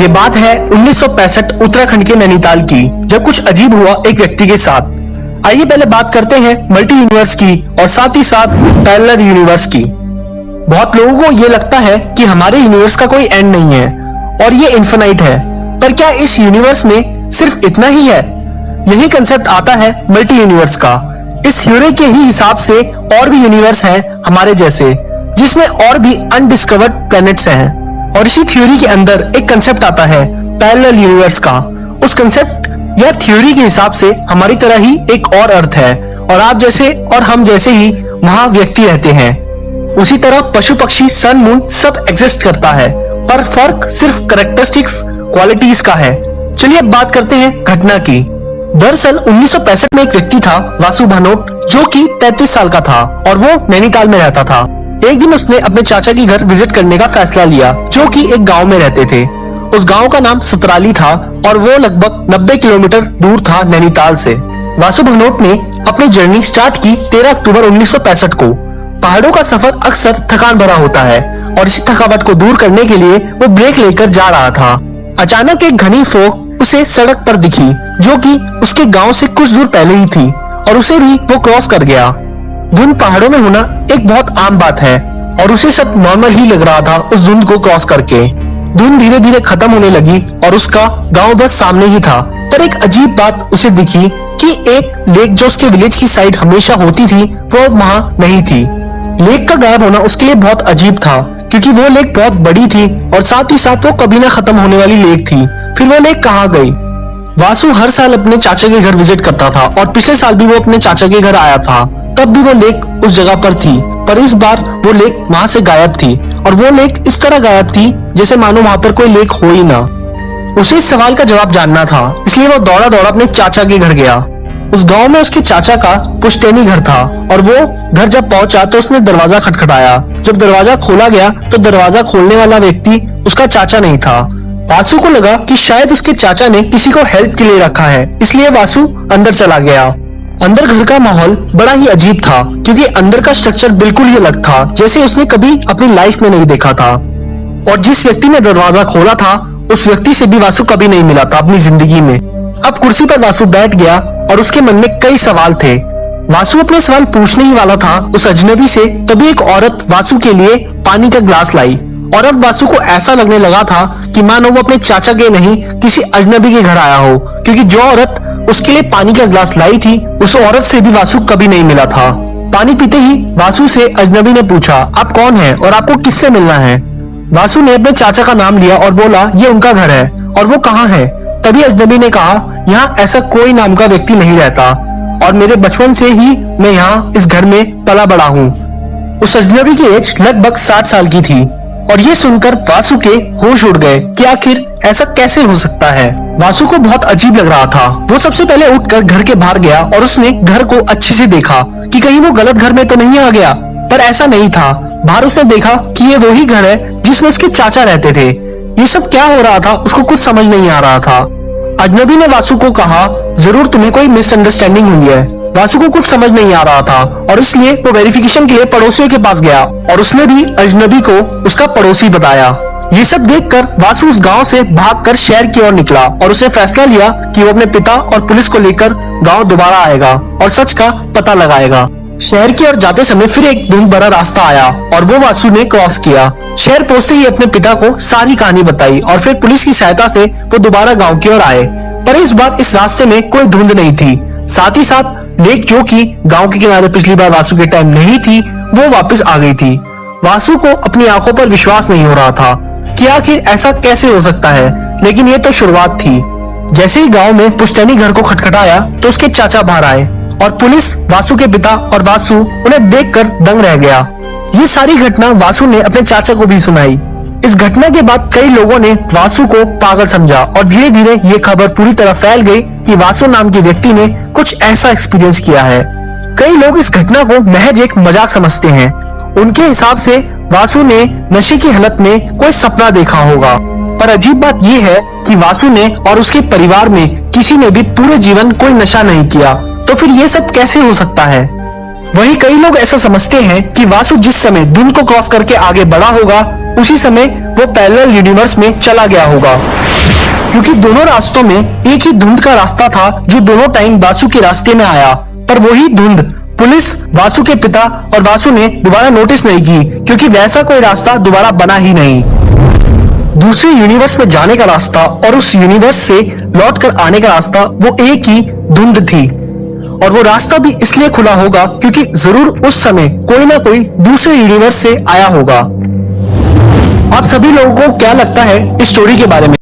ये बात है 1965 उत्तराखंड के नैनीताल की, जब कुछ अजीब हुआ एक व्यक्ति के साथ। आइए पहले बात करते हैं मल्टी यूनिवर्स की और साथ ही साथ पैरेलल यूनिवर्स की। बहुत लोगों को ये लगता है कि हमारे यूनिवर्स का कोई एंड नहीं है और ये इन्फिनाइट है, पर क्या इस यूनिवर्स में सिर्फ इतना ही है? यही कंसेप्ट आता है मल्टी यूनिवर्स का। इस थ्योरी के ही हिसाब से और भी यूनिवर्स हैं हमारे जैसे, जिसमें और भी अनडिस्कवर्ड प्लैनेट्स हैं। और इसी थ्योरी के अंदर एक कंसेप्ट आता है पैरेलल यूनिवर्स का। उस कंसेप्ट या थ्योरी के हिसाब से हमारी तरह ही एक और अर्थ है और आप जैसे और हम जैसे ही वहाँ व्यक्ति रहते हैं। उसी तरह पशु पक्षी सन मून सब एग्जिस्ट करता है, पर फर्क सिर्फ कैरेक्टरिस्टिक्स क्वालिटीज का है। चलिए अब बात करते हैं घटना की। दरअसल 1965 में एक व्यक्ति था वासु भानोट, जो कि 33 साल का था और वो नैनीताल में रहता था। एक दिन उसने अपने चाचा के घर विजिट करने का फैसला लिया, जो कि एक गांव में रहते थे। उस गांव का नाम सतराली था और वो लगभग 90 किलोमीटर दूर था नैनीताल से। वासु भानोट ने अपनी जर्नी स्टार्ट की 13 अक्टूबर 1965 को। पहाड़ों का सफर अक्सर थकान भरा होता है और इसी थकावट को दूर करने के लिए वो ब्रेक लेकर जा रहा था। अचानक एक घनी फोग उसे सड़क पर दिखी, जो कि उसके गांव से कुछ दूर पहले ही थी, और उसे भी वो क्रॉस कर गया। धुंध पहाड़ों में होना एक बहुत आम बात है और उसे सब नॉर्मल ही लग रहा था। उस धुंध को क्रॉस करके धुंध धीरे धीरे खत्म होने लगी और उसका गांव बस सामने ही था। पर एक अजीब बात उसे दिखी कि एक लेक जो उसके विलेज की साइड हमेशा होती थी, वो वहाँ नहीं थी। लेक का गायब होना उसके लिए बहुत अजीब था, क्योंकि वो लेक बहुत बड़ी थी और साथ ही साथ वो कभी ना खत्म होने वाली लेक थी। फिर वो लेक कहाँ गई? वासु हर साल अपने चाचा के घर विजिट करता था और पिछले साल भी वो अपने चाचा के घर आया था, तब भी वो लेक उस जगह पर थी। पर इस बार वो लेक वहाँ से गायब थी और वो लेक इस तरह गायब थी जैसे मानो वहाँ पर कोई लेक हो ही ना। उसे इस सवाल का जवाब जानना था, इसलिए वो दौड़ा दौड़ा अपने चाचा के घर गया। उस गांव में उसके चाचा का पुश्तैनी घर था और वो घर जब पहुंचा तो उसने दरवाजा खटखटाया। जब दरवाजा खोला गया तो दरवाजा खोलने वाला व्यक्ति उसका चाचा नहीं था। वासु को लगा कि शायद उसके चाचा ने किसी को हेल्प के लिए रखा है, इसलिए वासु अंदर चला गया। अंदर घर का माहौल बड़ा ही अजीब था, क्योंकि अंदर का स्ट्रक्चर बिल्कुल ही अलग था, जैसे उसने कभी अपनी लाइफ में नहीं देखा था। और जिस व्यक्ति ने दरवाजा खोला था, उस व्यक्ति से भी वासु कभी नहीं मिला था अपनी जिंदगी में। अब कुर्सी पर वासु बैठ गया और उसके मन में कई सवाल थे। वासु अपने सवाल पूछने ही वाला था उस अजनबी से, तभी एक औरत वासु के लिए पानी का ग्लास लाई। और अब वासु को ऐसा लगने लगा था कि मानो वो अपने चाचा के नहीं किसी अजनबी के घर आया हो, क्योंकि जो औरत उसके लिए पानी का ग्लास लाई थी, उस औरत से भी वासु कभी नहीं मिला था। पानी पीते ही वासु से अजनबी ने पूछा, आप कौन हैं और आपको किससे मिलना है? वासु ने अपने चाचा का नाम लिया और बोला, ये उनका घर है। और वो कहाँ है? तभी अजनबी ने कहा, यहाँ ऐसा कोई नाम का व्यक्ति नहीं रहता और मेरे बचपन से ही मैं यहाँ इस घर में पला बड़ा हूँ। उस अजनबी की एज लगभग 60 साल की थी और ये सुनकर वासु के होश उड़ गए कि आखिर ऐसा कैसे हो सकता है। वासु को बहुत अजीब लग रहा था। वो सबसे पहले उठकर घर के बाहर गया और उसने घर को अच्छे से देखा कि कहीं वो गलत घर में तो नहीं आ गया, पर ऐसा नहीं था। बाहर उसने देखा कि ये वही घर है जिसमें उसके चाचा रहते थे। ये सब क्या हो रहा था उसको कुछ समझ नहीं आ रहा था। अजनबी ने वासु को कहा, जरूर तुम्हें कोई मिसअंडरस्टैंडिंग हुई है। वासु को कुछ समझ नहीं आ रहा था और इसलिए वो वेरिफिकेशन के लिए पड़ोसियों के पास गया और उसने भी अजनबी को उसका पड़ोसी बताया। ये सब देखकर वासु उस गांव से भागकर शहर की ओर निकला और उसने फैसला लिया कि वो अपने पिता और पुलिस को लेकर गांव दोबारा आएगा और सच का पता लगाएगा। शहर की ओर जाते समय फिर एक धुंध भरा रास्ता आया और वो वासु ने क्रॉस किया। शहर पहुंचते ही अपने पिता को सारी कहानी बताई और फिर पुलिस की सहायता से वो दोबारा गांव की ओर आए। पर इस बार इस रास्ते में कोई धुंध नहीं थी। साथ ही साथ लेक, जो कि गांव के किनारे पिछली बार वासु के टाइम नहीं थी, वो वापस आ गई थी। वासु को अपनी आंखों पर विश्वास नहीं हो रहा था कि आखिर ऐसा कैसे हो सकता है, लेकिन ये तो शुरुआत थी। जैसे ही गांव में पुश्तैनी घर को खटखटाया तो उसके चाचा बाहर आए और पुलिस, वासु के पिता और वासु उन्हें देखकर दंग रह गया। ये सारी घटना वासु ने अपने चाचा को भी सुनाई। इस घटना के बाद कई लोगों ने वासु को पागल समझा और धीरे धीरे ये खबर पूरी तरह फैल गई कि वासु नाम के व्यक्ति ने कुछ ऐसा एक्सपीरियंस किया है। कई लोग इस घटना को महज एक मजाक समझते हैं। उनके हिसाब से वासु ने नशे की हालत में कोई सपना देखा होगा। पर अजीब बात यह है कि वासु ने और उसके परिवार में किसी ने भी पूरे जीवन कोई नशा नहीं किया, तो फिर ये सब कैसे हो सकता है? वहीं कई लोग ऐसा समझते हैं कि वासु जिस समय धुंध को क्रॉस करके आगे बढ़ा होगा, उसी समय वो पैरेलल यूनिवर्स में चला गया होगा। क्योंकि दोनों रास्तों में एक ही धुंध का रास्ता था जो दोनों टाइम वासु के रास्ते में आया, पर वही धुंध पुलिस, वासु के पिता और वासु ने दोबारा नोटिस नहीं की, क्योंकि वैसा कोई रास्ता दोबारा बना ही नहीं। दूसरे यूनिवर्स में जाने का रास्ता और उस यूनिवर्स से लौट कर आने का रास्ता वो एक ही धुंध थी, और वो रास्ता भी इसलिए खुला होगा क्योंकि जरूर उस समय कोई ना कोई दूसरे यूनिवर्स से आया होगा। आप सभी लोगों को क्या लगता है इस स्टोरी के बारे में?